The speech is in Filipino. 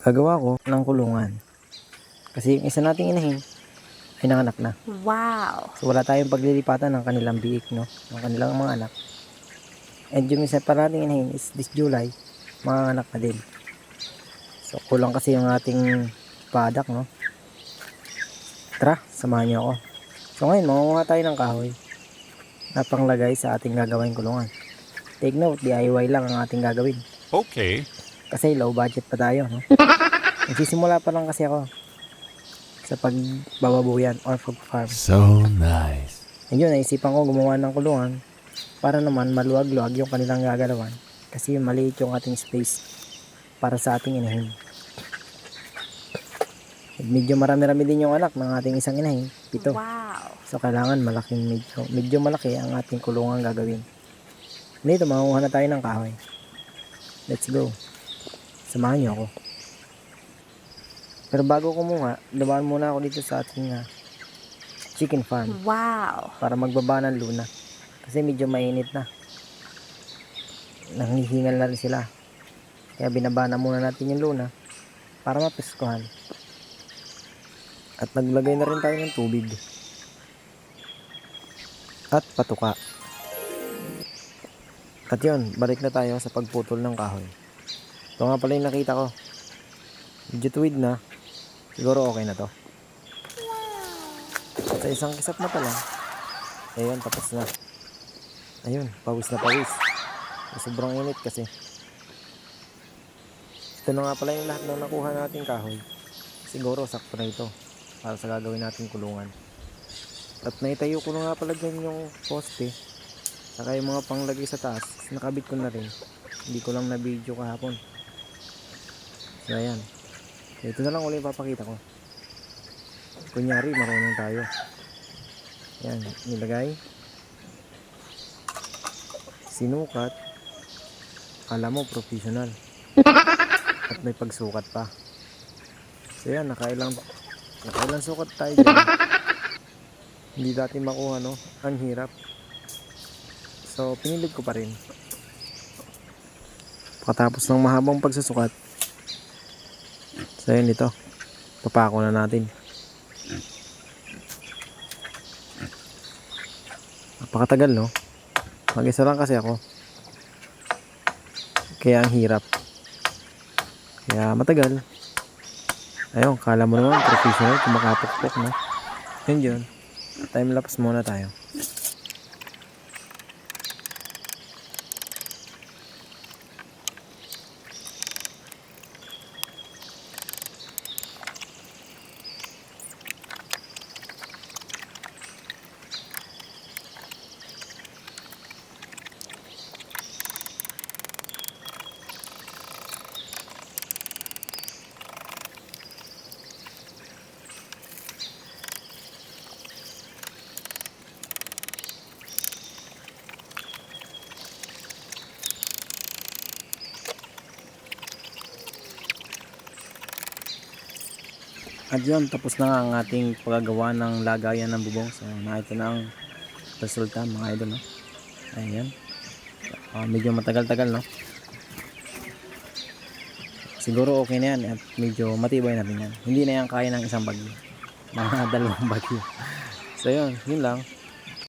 Gagawa ko ng kulungan. Kasi yung isa nating inahin ay nanganak na. Wow! So wala tayong paglilipatan ng kanilang biik, no? Ng kanilang mga anak. And yung isa pa nating inahin is this July, manganganak na din. So kulang kasi yung ating padak, no? Tara, samahan niyo ako. So ngayon, mangunguha tayo ng kahoy na panglagay sa ating gagawing kulungan. Take note, DIY lang ang ating gagawin. Okay. Kasi low budget pa tayo, no? Nagsisimula pa lang kasi ako sa pagbababuyan or pag-farm. So nice. And yun, naisipan ko gumawa ng kulungan para naman maluwag-luwag yung kanilang gagalawan. Kasi maliit yung ating space para sa ating inahin. At medyo marami-rami din yung anak ng ating isang inahin, 7. Wow! So kailangan medyo malaki ang ating kulungan gagawin. Dito, mangunguha na tayo ng kahoy. Let's go. Samahan niyo ako. Pero bago kumuha, dumaan muna ako dito sa ating chicken farm Wow! para magbaba ng luna. Kasi medyo mainit na. Nanghihingal na rin sila. Kaya binaba na muna natin yung luna para mapreskuhan. At naglagay na rin tayo ng tubig. At patuka. At yun, balik na tayo sa pagputol ng kahoy. Ito nga pala yung nakita ko. Medyo tuwid na. Siguro okay na to. Sa isang kisap na pala. Ayun, tapos na. Ayun, pawis na pawis. Sobrang init kasi. Ito na nga pala yung lahat ng nakuha nating kahoy. Siguro sakto na ito para sa gagawin nating kulungan. At naitayo ko na nga pala dyan yung poste. Saka yung mga panglagay sa taas. Nakabit ko na rin. Hindi ko lang na video kahapon. So ayan. Ito na lang ulit papakita ko. Kunyari marunong tayo. Ayan, nilagay. Sinukat. Akala mo professional. At may pagsukat pa. So yan, nakailang sukat tayo dyan. Hindi dati makuha, no? Ang hirap. So pinilit ko pa rin. Pagkatapos ng mahabang pagsusukat. So yan ito. Papako na natin. Napakatagal, no? Mag-isa lang kasi ako. Kaya ang hirap. Kaya matagal. Ayun, kala mo naman professional, kumakapok-pok, no? Yun. Time lapse muna tayo. At yun, tapos na nga ang ating paggagawa ng lagayan ng bubong. So, ito na ang resulta, mga idol, no? Ayan. Medyo matagal-tagal, no? Siguro okay na yan at medyo matibay na rin yan. Hindi na yan kaya ng isang bagyo. Mga 2 bagyo. So, yun lang.